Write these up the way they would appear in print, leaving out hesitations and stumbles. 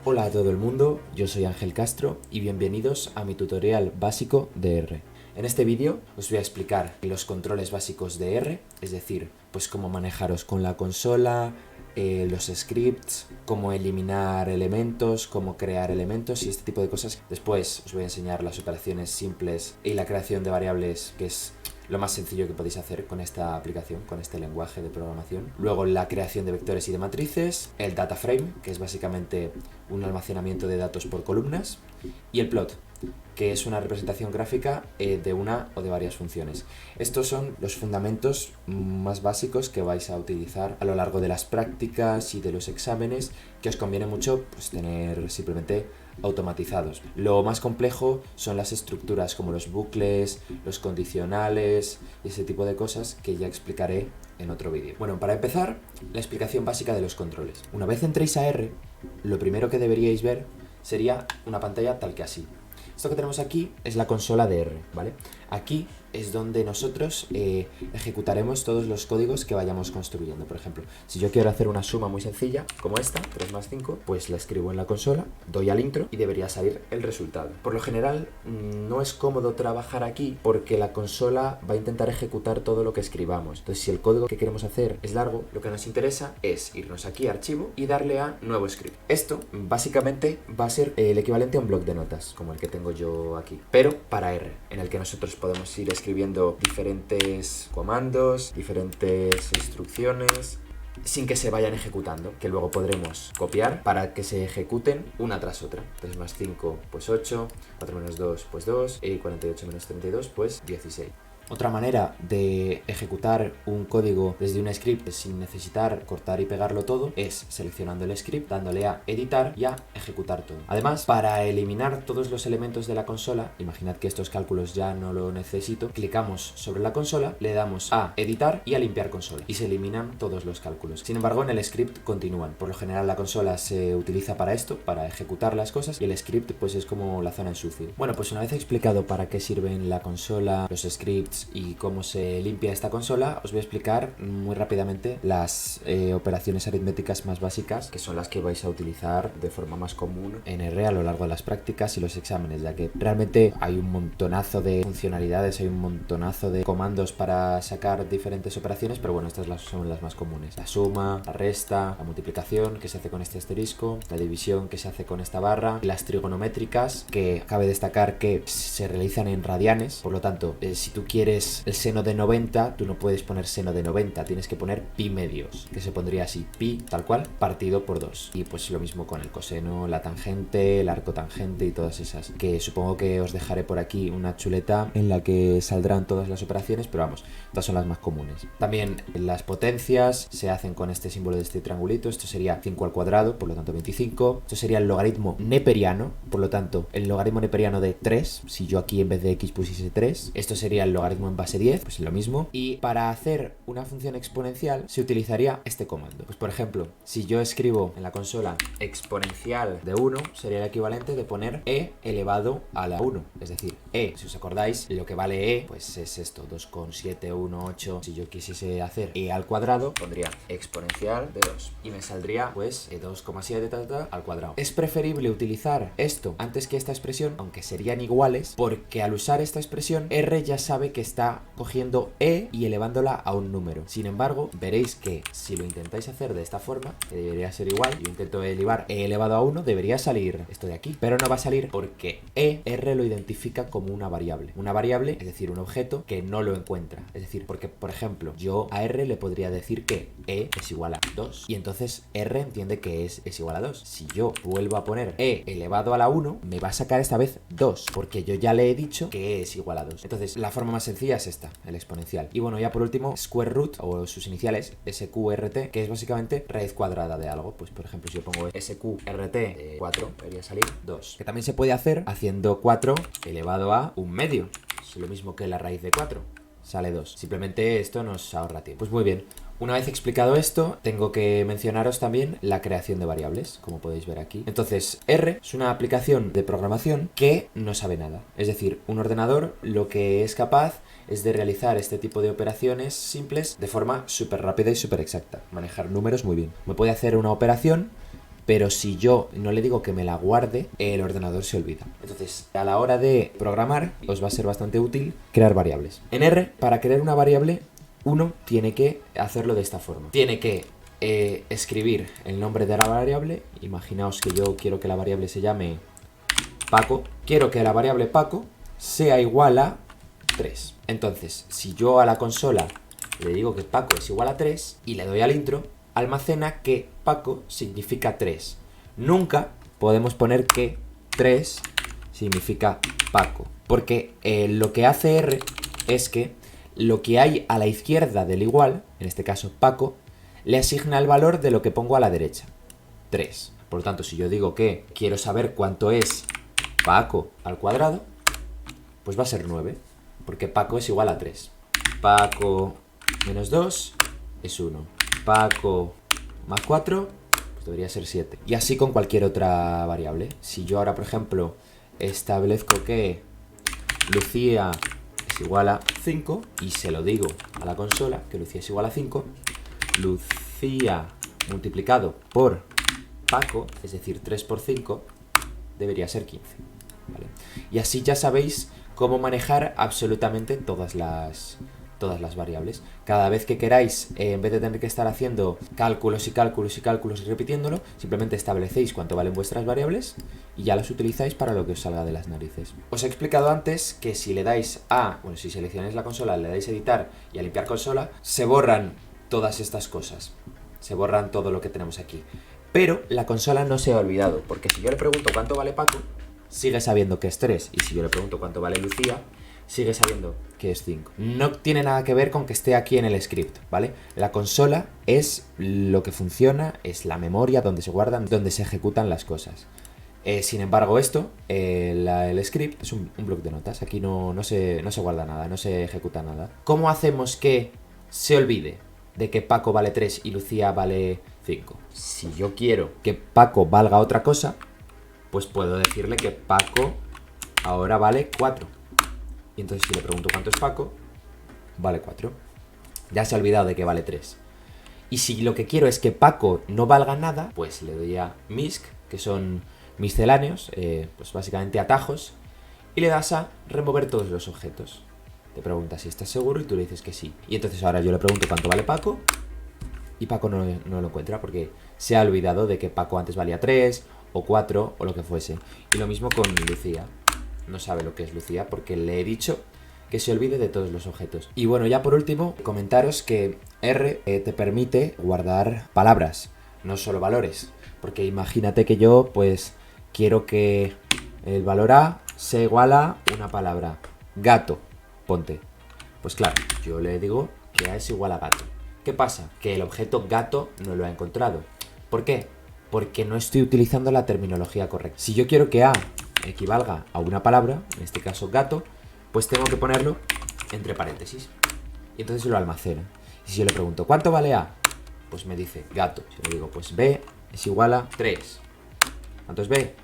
Hola a todo el mundo, yo soy Ángel Castro y bienvenidos a mi tutorial básico de R. En este vídeo os voy a explicar los controles básicos de R, es decir, pues cómo manejaros con la consola, los scripts, cómo eliminar elementos, cómo crear elementos y este tipo de cosas. Después os voy a enseñar las operaciones simples y la creación de variables, que es lo más sencillo que podéis hacer con esta aplicación, con este lenguaje de programación. Luego la creación de vectores y de matrices, el data frame, que es básicamente un almacenamiento de datos por columnas, y el plot, que es una representación gráfica de una o de varias funciones. Estos son los fundamentos más básicos que vais a utilizar a lo largo de las prácticas y de los exámenes, que os conviene mucho pues, tener simplemente automatizados. Lo más complejo son las estructuras como los bucles, los condicionales y ese tipo de cosas que ya explicaré en otro vídeo. Bueno, para empezar, la explicación básica de los controles. Una vez entréis a R, lo primero que deberíais ver sería una pantalla tal que así. Esto que tenemos aquí es la consola de R, ¿vale? Aquí es donde nosotros ejecutaremos todos los códigos que vayamos construyendo. Por ejemplo, si yo quiero hacer una suma muy sencilla, como esta, 3 más 5, pues la escribo en la consola, doy al intro y debería salir el resultado. Por lo general, no es cómodo trabajar aquí porque la consola va a intentar ejecutar todo lo que escribamos. Entonces, si el código que queremos hacer es largo, lo que nos interesa es irnos aquí a archivo y darle a nuevo script. Esto, básicamente, va a ser el equivalente a un bloc de notas, como el que tengo yo aquí, pero para R, en el que nosotros podemos ir escribiendo diferentes comandos, diferentes instrucciones, sin que se vayan ejecutando, que luego podremos copiar para que se ejecuten una tras otra. 3 más 5, pues 8, 4 menos 2, pues 2, y 48 menos 32, pues 16. Otra manera de ejecutar un código desde un script sin necesitar cortar y pegarlo todo es seleccionando el script, dándole a editar y a ejecutar todo. Además, para eliminar todos los elementos de la consola, imaginad que estos cálculos ya no lo necesito, clicamos sobre la consola, le damos a editar y a limpiar consola y se eliminan todos los cálculos. Sin embargo, en el script continúan. Por lo general la consola se utiliza para esto, para ejecutar las cosas, y el script pues es como la zona en sucio. Bueno, pues una vez explicado para qué sirven la consola, los scripts y cómo se limpia esta consola, os voy a explicar muy rápidamente las operaciones aritméticas más básicas, que son las que vais a utilizar de forma más común en R a lo largo de las prácticas y los exámenes, ya que realmente hay un montonazo de funcionalidades, hay un montonazo de comandos para sacar diferentes operaciones, pero bueno, estas son las más comunes. La suma, la resta, la multiplicación, que se hace con este asterisco, la división, que se hace con esta barra, y las trigonométricas, que cabe destacar que se realizan en radianes, por lo tanto, si tú quieres el seno de 90, tú no puedes poner seno de 90, tienes que poner pi medios, que se pondría así, pi tal cual, partido por 2. Y pues lo mismo con el coseno, la tangente, el arco tangente y todas esas, que supongo que os dejaré por aquí una chuleta en la que saldrán todas las operaciones, pero vamos, estas son las más comunes. También las potencias se hacen con este símbolo de este triangulito, esto sería 5 al cuadrado, por lo tanto 25. Esto sería el logaritmo neperiano, por lo tanto, el logaritmo neperiano de 3, si yo aquí en vez de x pusiese 3, esto sería el logaritmo en base 10, pues lo mismo. Y para hacer una función exponencial se utilizaría este comando. Pues por ejemplo, si yo escribo en la consola exponencial de 1, sería el equivalente de poner e elevado a la 1. Es decir, si os acordáis, lo que vale pues es esto, 2,718. Si yo quisiese hacer al cuadrado, pondría exponencial de 2 y me saldría pues 2,7 al cuadrado. Es preferible utilizar esto antes que esta expresión, aunque serían iguales, porque al usar esta expresión, R ya sabe que está cogiendo y elevándola a un número. Sin embargo, veréis que si lo intentáis hacer de esta forma, que debería ser igual, yo intento elevar e elevado a 1, debería salir esto de aquí, pero no va a salir porque R lo identifica como una variable. Una variable, es decir, un objeto que no lo encuentra. Es decir, porque, por ejemplo, yo a R le podría decir que es igual a 2 y entonces R entiende que es igual a 2. Si yo vuelvo a poner elevado a la 1, me va a sacar esta vez 2, porque yo ya le he dicho que es igual a 2. Entonces, la forma más sencilla es esta, el exponencial. Y bueno, ya por último, square root, o sus iniciales, SQRT, que es básicamente raíz cuadrada de algo. Pues por ejemplo, si yo pongo SQRT de 4, debería salir 2. Que también se puede hacer haciendo 4 elevado a un medio. Es lo mismo que la raíz de 4. Sale 2. Simplemente esto nos ahorra tiempo. Pues muy bien. Una vez explicado esto, tengo que mencionaros también la creación de variables, como podéis ver aquí. Entonces, R es una aplicación de programación que no sabe nada. Es decir, un ordenador lo que es capaz es de realizar este tipo de operaciones simples de forma súper rápida y súper exacta. Manejar números muy bien. Me puede hacer una operación pero si yo no le digo que me la guarde, el ordenador se olvida. Entonces, a la hora de programar, os va a ser bastante útil crear variables. En R, para crear una variable, uno tiene que hacerlo de esta forma. Tiene que escribir el nombre de la variable. Imaginaos que yo quiero que la variable se llame Paco. Quiero que la variable Paco sea igual a 3. Entonces, si yo a la consola le digo que Paco es igual a 3 y le doy al intro, almacena que Paco significa 3. Nunca podemos poner que 3 significa Paco, porque lo que hace R es que lo que hay a la izquierda del igual, en este caso Paco, le asigna el valor de lo que pongo a la derecha, 3. Por lo tanto, si yo digo que quiero saber cuánto es Paco al cuadrado, pues va a ser 9, porque Paco es igual a 3. Paco menos 2 es 1. Paco más 4, pues debería ser 7. Y así con cualquier otra variable. Si yo ahora, por ejemplo, establezco que Lucía es igual a 5 y se lo digo a la consola, que Lucía es igual a 5, Lucía multiplicado por Paco, es decir, 3 por 5, debería ser 15. ¿Vale? Y así ya sabéis cómo manejar absolutamente todas las variables. Cada vez que queráis, en vez de tener que estar haciendo cálculos y cálculos y cálculos y repitiéndolo, simplemente establecéis cuánto valen vuestras variables y ya las utilizáis para lo que os salga de las narices. Os he explicado antes que si le dais si seleccionáis la consola, le dais a editar y a limpiar consola, se borran todas estas cosas. Se borran todo lo que tenemos aquí. Pero la consola no se ha olvidado, porque si yo le pregunto cuánto vale Paco, sigue sabiendo que es 3. Y si yo le pregunto cuánto vale Lucía, sigue sabiendo que es 5. No tiene nada que ver con que esté aquí en el script, ¿vale? La consola es lo que funciona, es la memoria donde se guardan, donde se ejecutan las cosas. Sin embargo, esto, el script, es un bloc de notas. Aquí no se guarda nada, no se ejecuta nada. ¿Cómo hacemos que se olvide de que Paco vale 3 y Lucía vale 5? Si yo quiero que Paco valga otra cosa, pues puedo decirle que Paco ahora vale 4. Y entonces si le pregunto cuánto es Paco, vale 4. Ya se ha olvidado de que vale 3. Y si lo que quiero es que Paco no valga nada, pues le doy a misc, que son misceláneos, pues básicamente atajos, y le das a remover todos los objetos. Te pregunta si estás seguro y tú le dices que sí. Y entonces ahora yo le pregunto cuánto vale Paco, y Paco no lo encuentra porque se ha olvidado de que Paco antes valía 3 o 4 o lo que fuese. Y lo mismo con Lucía. No sabe lo que es Lucía porque le he dicho que se olvide de todos los objetos. Y bueno, ya por último, comentaros que R te permite guardar palabras, no solo valores. Porque imagínate que yo, pues, quiero que el valor A sea igual a una palabra. Gato, ponte. Pues claro, yo le digo que A es igual a gato. ¿Qué pasa? Que el objeto gato no lo ha encontrado. ¿Por qué? Porque no estoy utilizando la terminología correcta. Si yo quiero que A equivalga a una palabra, en este caso gato, pues tengo que ponerlo entre paréntesis. Y entonces lo almacena. Y si yo le pregunto, ¿cuánto vale A? Pues me dice gato. Si le digo, pues B es igual a 3. ¿Cuánto es B?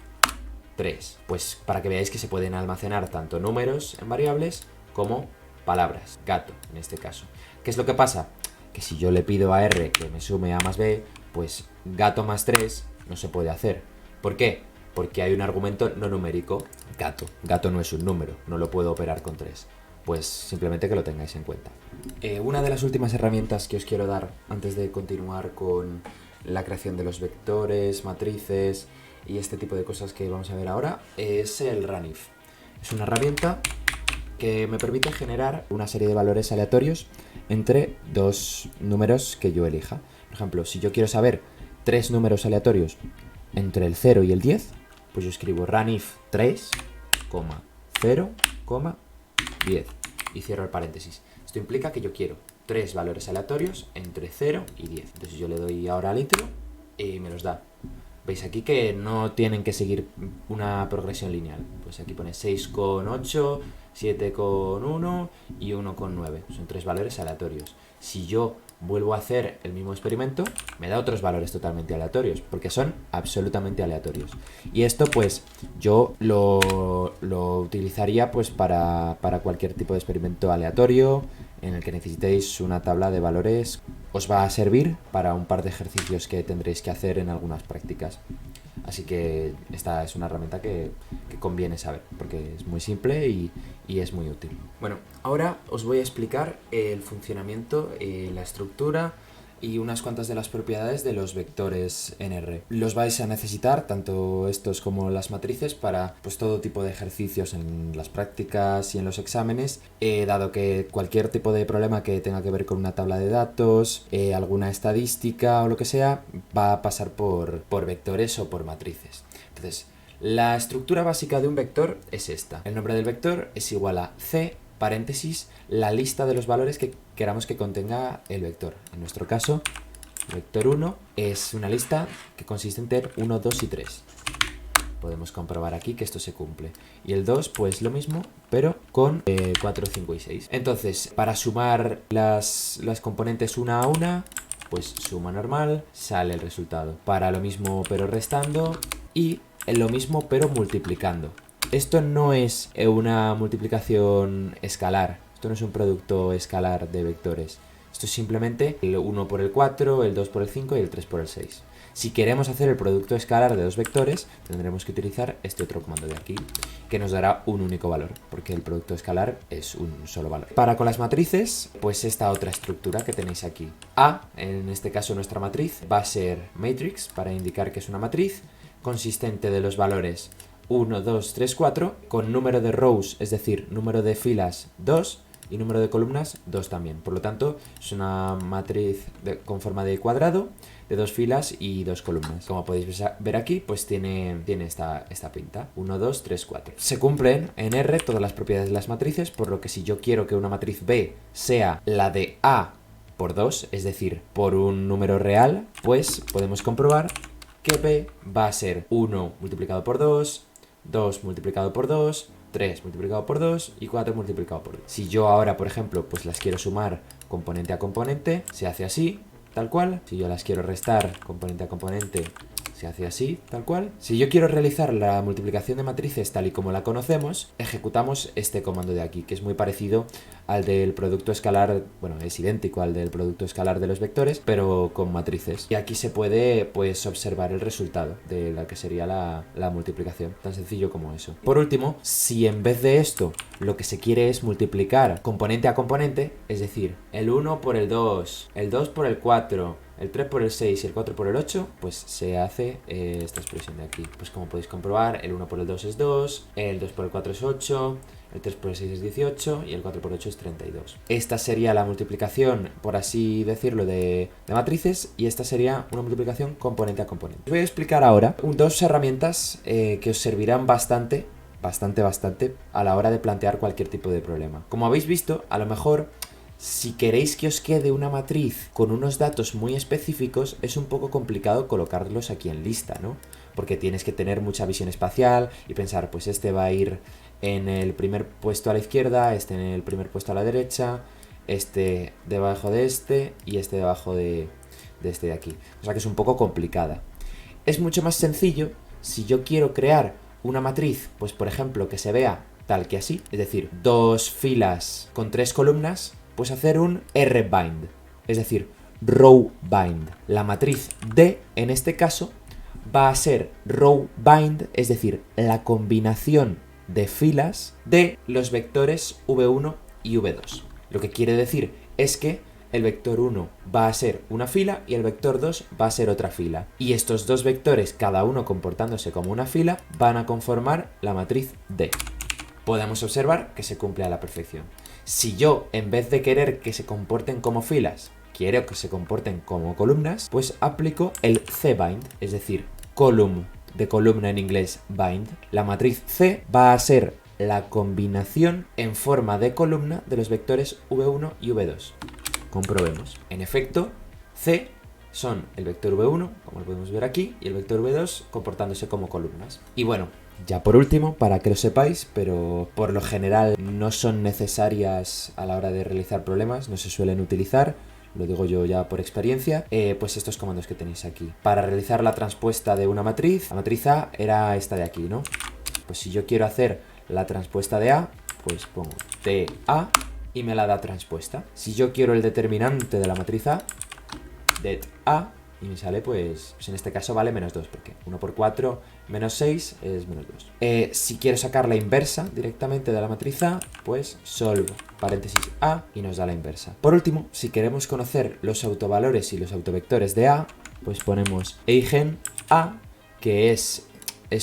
3. Pues para que veáis que se pueden almacenar tanto números en variables como palabras. Gato, en este caso. ¿Qué es lo que pasa? Que si yo le pido a R que me sume A más B, pues gato más 3 no se puede hacer. ¿Por qué? Porque hay un argumento no numérico, gato. Gato no es un número, no lo puedo operar con 3. Pues simplemente que lo tengáis en cuenta. Una de las últimas herramientas que os quiero dar antes de continuar con la creación de los vectores, matrices y este tipo de cosas que vamos a ver ahora es el runif. Es una herramienta que me permite generar una serie de valores aleatorios entre dos números que yo elija. Por ejemplo, si yo quiero saber 3 números aleatorios entre el 0 y el 10, pues yo escribo runif 3, 0, 10 y cierro el paréntesis. Esto implica que yo quiero 3 valores aleatorios entre 0 y 10. Entonces yo le doy ahora al intro y me los da. Veis aquí que no tienen que seguir una progresión lineal. Pues aquí pone 6,8, 7,1 y 1,9. Son 3 valores aleatorios. Si yo vuelvo a hacer el mismo experimento, me da otros valores totalmente aleatorios, porque son absolutamente aleatorios. Y esto pues yo lo utilizaría pues para cualquier tipo de experimento aleatorio en el que necesitéis una tabla de valores os va a servir para un par de ejercicios que tendréis que hacer en algunas prácticas. Así que esta es una herramienta que conviene saber, porque es muy simple y es muy útil. Bueno, ahora os voy a explicar el funcionamiento, la estructura y unas cuantas de las propiedades de los vectores en R. Los vais a necesitar, tanto estos como las matrices, para pues todo tipo de ejercicios en las prácticas y en los exámenes, dado que cualquier tipo de problema que tenga que ver con una tabla de datos, alguna estadística o lo que sea, va a pasar por vectores o por matrices. Entonces, la estructura básica de un vector es esta. El nombre del vector es igual a C, paréntesis, la lista de los valores que queramos que contenga el vector. En nuestro caso, el vector 1 es una lista que consiste en tener 1, 2 y 3. Podemos comprobar aquí que esto se cumple. Y el 2, pues lo mismo, pero con 4, 5 y 6. Entonces, para sumar las componentes una a una, pues suma normal, sale el resultado. Para lo mismo pero restando y lo mismo pero multiplicando. Esto no es una multiplicación escalar, esto no es un producto escalar de vectores. Esto es simplemente el 1 por el 4, el 2 por el 5 y el 3 por el 6. Si queremos hacer el producto escalar de dos vectores, tendremos que utilizar este otro comando de aquí, que nos dará un único valor, porque el producto escalar es un solo valor. Para con las matrices, pues esta otra estructura que tenéis aquí. A, en este caso nuestra matriz, va a ser matrix, para indicar que es una matriz, consistente de los valores 1, 2, 3, 4, con número de rows, es decir, número de filas 2 y número de columnas 2 también. Por lo tanto, es una matriz con forma de cuadrado, de 2 filas y 2 columnas. Como podéis ver aquí, pues tiene esta pinta. 1, 2, 3, 4. Se cumplen en R todas las propiedades de las matrices, por lo que si yo quiero que una matriz B sea la de A por 2, es decir, por un número real, pues podemos comprobar que B va a ser 1 multiplicado por 2, 2 multiplicado por 2, 3 multiplicado por 2 y 4 multiplicado por 2. Si yo ahora, por ejemplo, pues las quiero sumar componente a componente, se hace así, tal cual. Si yo las quiero restar componente a componente, se hace así, tal cual. Si yo quiero realizar la multiplicación de matrices tal y como la conocemos, ejecutamos este comando de aquí, que es muy parecido al del producto escalar, bueno, es idéntico al del producto escalar de los vectores, pero con matrices. Y aquí se puede, pues, observar el resultado de la que sería la multiplicación, tan sencillo como eso. Por último, si en vez de esto lo que se quiere es multiplicar componente a componente, es decir, el 1 por el 2, el 2 por el 4, el 3 por el 6 y el 4 por el 8, pues se hace esta expresión de aquí. Pues como podéis comprobar, el 1 por el 2 es 2, el 2 por el 4 es 8, el 3 por el 6 es 18 y el 4 por 8 es 32. Esta sería la multiplicación, por así decirlo, de matrices, y esta sería una multiplicación componente a componente. Os voy a explicar ahora dos herramientas que os servirán bastante a la hora de plantear cualquier tipo de problema. Como habéis visto, a lo mejor, si queréis que os quede una matriz con unos datos muy específicos, es un poco complicado colocarlos aquí en lista, ¿no? Porque tienes que tener mucha visión espacial y pensar, pues este va a ir en el primer puesto a la izquierda, este en el primer puesto a la derecha, este debajo de este y este debajo de este de aquí. O sea que es un poco complicada. Es mucho más sencillo si yo quiero crear una matriz, pues por ejemplo, que se vea tal que así, es decir, 2 filas con 3 columnas, pues hacer un R-bind, es decir, row bind. La matriz D, en este caso, va a ser row bind, es decir, la combinación de filas de los vectores V1 y V2. Lo que quiere decir es que el vector 1 va a ser una fila y el vector 2 va a ser otra fila. Y estos dos vectores, cada uno comportándose como una fila, van a conformar la matriz D. Podemos observar que se cumple a la perfección. Si yo, en vez de querer que se comporten como filas, quiero que se comporten como columnas, pues aplico el C-bind, es decir, column, de columna en inglés bind. La matriz C va a ser la combinación en forma de columna de los vectores V1 y V2. Comprobemos. En efecto, C son el vector V1, como lo podemos ver aquí, y el vector V2 comportándose como columnas. Y bueno, ya por último, para que lo sepáis, pero por lo general no son necesarias a la hora de realizar problemas, no se suelen utilizar, lo digo yo ya por experiencia, pues estos comandos que tenéis aquí. Para realizar la transpuesta de una matriz, la matriz A era esta de aquí, ¿no? Pues si yo quiero hacer la transpuesta de A, pues pongo TA y me la da transpuesta. Si yo quiero el determinante de la matriz A, det a, y me sale pues en este caso vale menos 2, porque 1 por 4 menos 6 es menos 2. Si quiero sacar la inversa directamente de la matriz A, pues solve paréntesis A y nos da la inversa. Por último, si queremos conocer los autovalores y los autovectores de A, pues ponemos eigen A, que es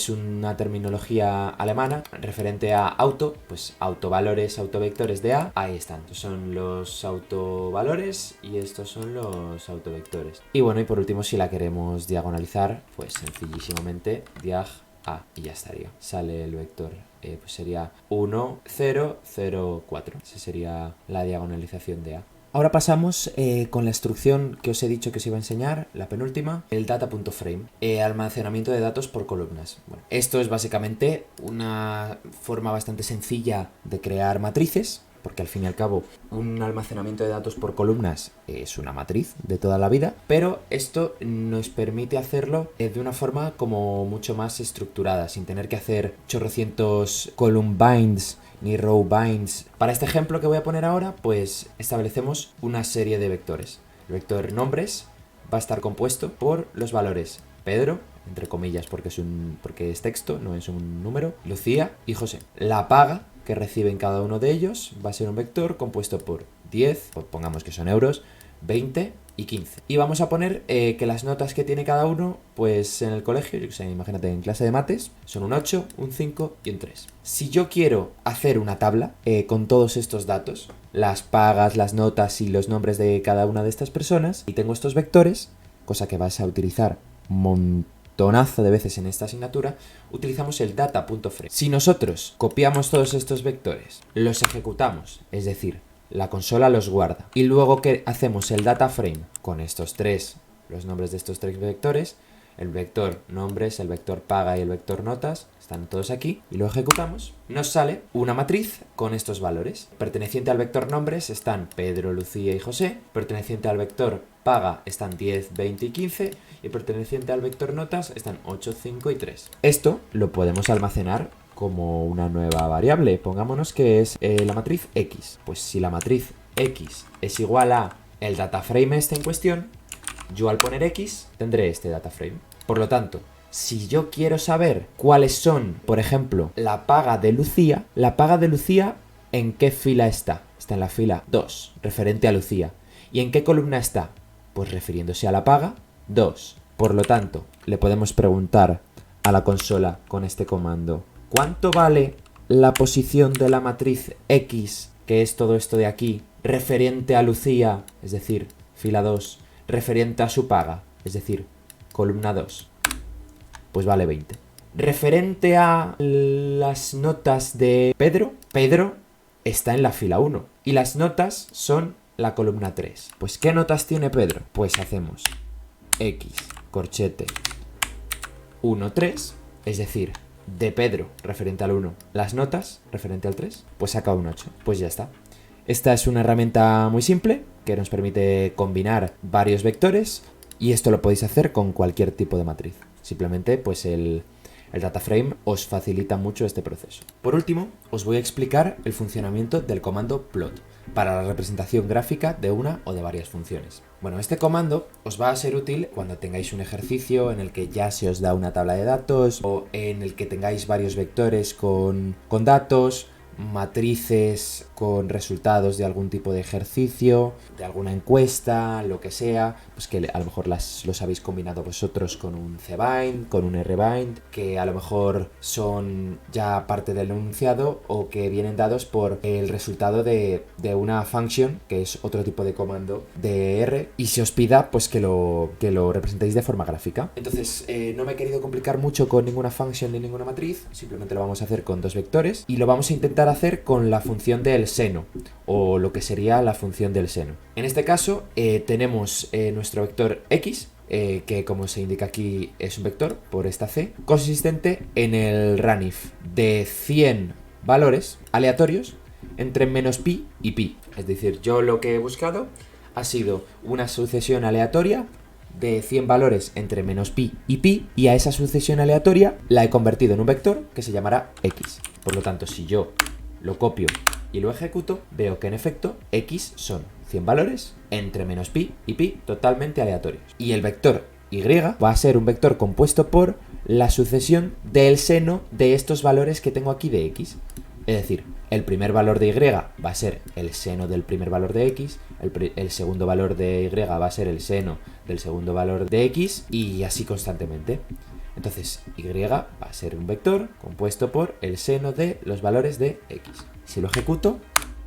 una terminología alemana referente a auto, pues autovalores, autovectores de A, ahí están. Estos son los autovalores y estos son los autovectores. Y bueno, y por último, si la queremos diagonalizar, pues sencillísimamente diag A y ya estaría. Sale el vector, pues sería 1, 0, 0, 4. Esa sería la diagonalización de A. Ahora pasamos con la instrucción que os he dicho que os iba a enseñar, la penúltima, el data.frame, almacenamiento de datos por columnas. Bueno, esto es básicamente una forma bastante sencilla de crear matrices, porque al fin y al cabo un almacenamiento de datos por columnas es una matriz de toda la vida, pero esto nos permite hacerlo de una forma como mucho más estructurada, sin tener que hacer chorrocientos column binds ni row binds. Para este ejemplo que voy a poner ahora, pues establecemos una serie de vectores. El vector nombres va a estar compuesto por los valores Pedro, entre comillas porque es texto, no es un número, Lucía y José. La paga que reciben cada uno de ellos va a ser un vector compuesto por 10, pues pongamos que son euros, 20 y 15. Y vamos a poner que las notas que tiene cada uno, pues en el colegio, yo que sé, imagínate en clase de mates, son un 8, un 5 y un 3. Si yo quiero hacer una tabla con todos estos datos, las pagas, las notas y los nombres de cada una de estas personas, y tengo estos vectores, cosa que vas a utilizar montonazo de veces en esta asignatura, utilizamos el data.frame. Si nosotros copiamos todos estos vectores, los ejecutamos, es decir, la consola los guarda, y luego que hacemos el data frame con estos tres, los nombres de estos tres vectores, el vector nombres, el vector paga y el vector notas, están todos aquí, y lo ejecutamos, nos sale una matriz con estos valores. Perteneciente al vector nombres están Pedro, Lucía y José, perteneciente al vector paga están 10, 20 y 15, y perteneciente al vector notas están 8, 5 y 3. Esto lo podemos almacenar como una nueva variable. Pongámonos que es la matriz X. Pues si la matriz X es igual a el dataframe este en cuestión, yo al poner X tendré este dataframe. Por lo tanto, si yo quiero saber cuáles son, por ejemplo, la paga de Lucía ¿en qué fila está? Está en la fila 2, referente a Lucía. ¿Y en qué columna está? Pues refiriéndose a la paga 2. Por lo tanto, le podemos preguntar a la consola con este comando: ¿cuánto vale la posición de la matriz X, que es todo esto de aquí, referente a Lucía, es decir, fila 2, referente a su paga, es decir, columna 2? Pues vale 20. Referente a las notas de Pedro, Pedro está en la fila 1 y las notas son la columna 3. Pues ¿qué notas tiene Pedro? Pues hacemos X, corchete, 1, 3, es decir, de Pedro referente al 1, las notas referente al 3, pues saca un 8. Pues ya está. Esta es una herramienta muy simple que nos permite combinar varios vectores, y esto lo podéis hacer con cualquier tipo de matriz. Simplemente pues el dataframe os facilita mucho este proceso. Por último, os voy a explicar el funcionamiento del comando plot para la representación gráfica de una o de varias funciones. Bueno, este comando os va a ser útil cuando tengáis un ejercicio en el que ya se os da una tabla de datos, o en el que tengáis varios vectores con datos, matrices con resultados de algún tipo de ejercicio, de alguna encuesta, lo que sea, pues que a lo mejor los habéis combinado vosotros con un cbind, con un rbind, que a lo mejor son ya parte del enunciado o que vienen dados por el resultado de una function, que es otro tipo de comando de R, y se os pida pues que lo representéis de forma gráfica. Entonces no me he querido complicar mucho con ninguna function ni ninguna matriz, simplemente lo vamos a hacer con dos vectores y lo vamos a intentar hacer con la función del seno, o lo que sería la función del seno. En este caso tenemos nuestro vector X, que como se indica aquí es un vector por esta C, consistente en el ranif de 100 valores aleatorios entre menos pi y pi. Es decir, yo lo que he buscado ha sido una sucesión aleatoria de 100 valores entre menos pi, y a esa sucesión aleatoria la he convertido en un vector que se llamará X. Por lo tanto, si yo lo copio y lo ejecuto, veo que en efecto X son 100 valores entre menos pi y pi totalmente aleatorios. Y el vector y va a ser un vector compuesto por la sucesión del seno de estos valores que tengo aquí de x. Es decir, el primer valor de y va a ser el seno del primer valor de x, el segundo valor de y va a ser el seno del segundo valor de x y así constantemente. Entonces, y va a ser un vector compuesto por el seno de los valores de x. Si lo ejecuto,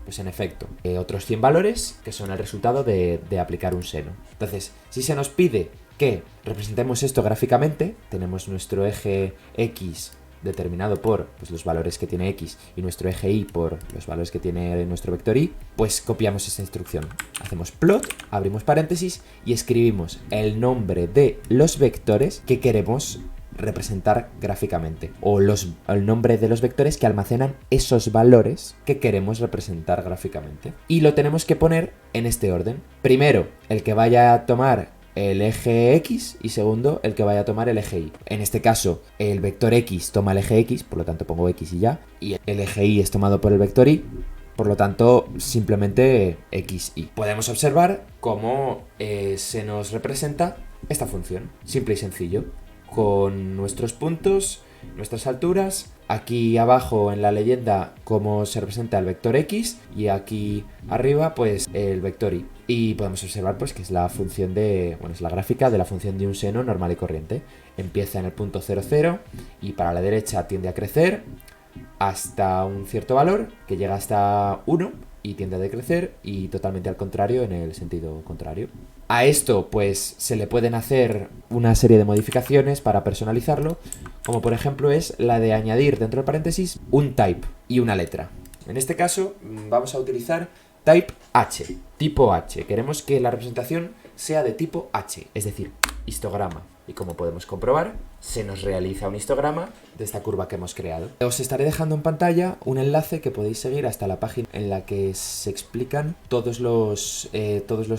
pues en efecto, otros 100 valores que son el resultado de aplicar un seno. Entonces, si se nos pide que representemos esto gráficamente, tenemos nuestro eje x determinado por pues, los valores que tiene x y nuestro eje y por los valores que tiene nuestro vector y, pues copiamos esta instrucción. Hacemos plot, abrimos paréntesis y escribimos el nombre de los vectores que queremos representar gráficamente o el nombre de los vectores que almacenan esos valores que queremos representar gráficamente. Y lo tenemos que poner en este orden. Primero, el que vaya a tomar el eje X y segundo, el que vaya a tomar el eje Y. En este caso, el vector X toma el eje X, por lo tanto pongo X y ya, y el eje Y es tomado por el vector Y, por lo tanto, simplemente X, Y. Podemos observar cómo se nos representa esta función, simple y sencillo, con nuestros puntos, nuestras alturas, aquí abajo en la leyenda cómo se representa el vector X y aquí arriba pues el vector Y. Y podemos observar pues que es la función es la gráfica de la función de un seno normal y corriente. Empieza en el punto 0, 0 y para la derecha tiende a crecer hasta un cierto valor que llega hasta 1 y tiende a decrecer y totalmente al contrario en el sentido contrario. A esto pues se le pueden hacer una serie de modificaciones para personalizarlo, como por ejemplo es la de añadir dentro del paréntesis un type y una letra. En este caso vamos a utilizar type H, tipo H. Queremos que la representación sea de tipo H, es decir, histograma. Y como podemos comprobar, se nos realiza un histograma de esta curva que hemos creado. Os estaré dejando en pantalla un enlace que podéis seguir hasta la página en la que se explican todos los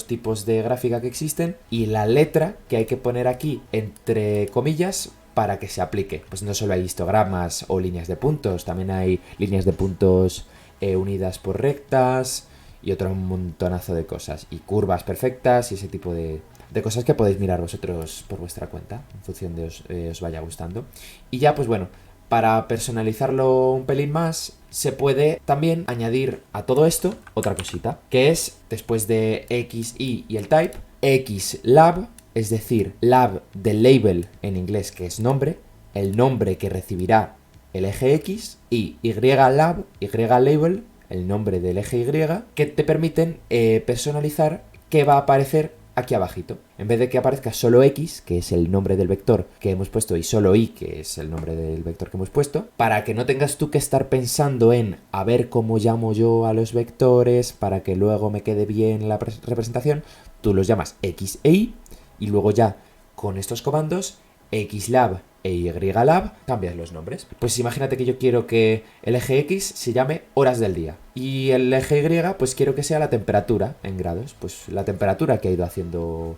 tipos de gráfica que existen y la letra que hay que poner aquí entre comillas para que se aplique. Pues no solo hay histogramas o líneas de puntos, también hay líneas de puntos unidas por rectas y otro montonazo de cosas. Y curvas perfectas y ese tipo de cosas que podéis mirar vosotros por vuestra cuenta, en función de os vaya gustando. Y ya, pues bueno, para personalizarlo un pelín más, se puede también añadir a todo esto otra cosita, que es, después de X, Y y el type, XLab, es decir, lab del label en inglés, que es nombre, el nombre que recibirá el eje X, y YLab, YLabel, el nombre del eje Y, que te permiten personalizar qué va a aparecer aquí abajito. En vez de que aparezca solo X, que es el nombre del vector que hemos puesto, y solo Y, que es el nombre del vector que hemos puesto, para que no tengas tú que estar pensando en a ver cómo llamo yo a los vectores para que luego me quede bien la representación, tú los llamas X e Y y luego ya con estos comandos XLab e YLab cambias los nombres. Pues imagínate que yo quiero que el eje X se llame horas del día y el eje Y pues quiero que sea la temperatura en grados, pues la temperatura que ha ido haciendo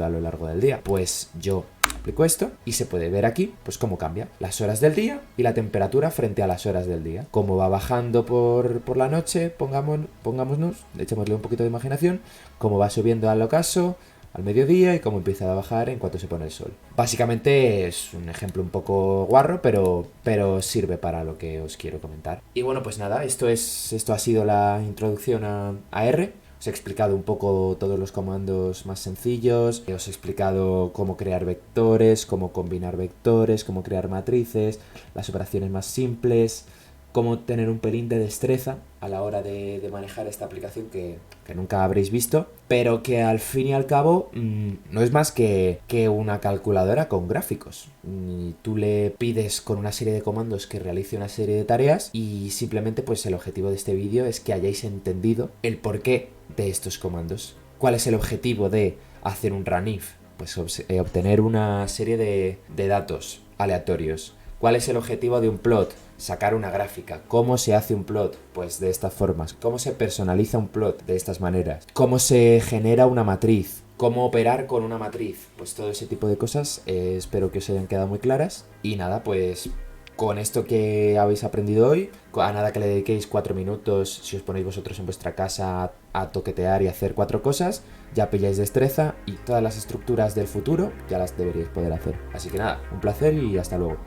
a lo largo del día. Pues yo aplico esto y se puede ver aquí pues cómo cambia las horas del día y la temperatura frente a las horas del día. Cómo va bajando por la noche, pongámonos, echémosle un poquito de imaginación, cómo va subiendo al ocaso, al mediodía y cómo empieza a bajar en cuanto se pone el sol. Básicamente es un ejemplo un poco guarro, pero sirve para lo que os quiero comentar. Y bueno, pues nada, esto ha sido la introducción a R. Os he explicado un poco todos los comandos más sencillos, os he explicado cómo crear vectores, cómo combinar vectores, cómo crear matrices, las operaciones más simples, cómo tener un pelín de destreza a la hora de manejar esta aplicación que nunca habréis visto, pero que al fin y al cabo no es más que una calculadora con gráficos. Y tú le pides con una serie de comandos que realice una serie de tareas y simplemente pues el objetivo de este vídeo es que hayáis entendido el porqué de estos comandos. ¿Cuál es el objetivo de hacer un runif? Pues obtener una serie de datos aleatorios. ¿Cuál es el objetivo de un plot? Sacar una gráfica. ¿Cómo se hace un plot? Pues de estas formas. ¿Cómo se personaliza un plot? De estas maneras. ¿Cómo se genera una matriz? ¿Cómo operar con una matriz? Pues todo ese tipo de cosas espero que os hayan quedado muy claras. Y nada, pues Con esto que habéis aprendido hoy, a nada que le dediquéis 4 minutos, si os ponéis vosotros en vuestra casa a toquetear y hacer 4 cosas, ya pilláis destreza y todas las estructuras del futuro ya las deberíais poder hacer. Así que nada, un placer y hasta luego.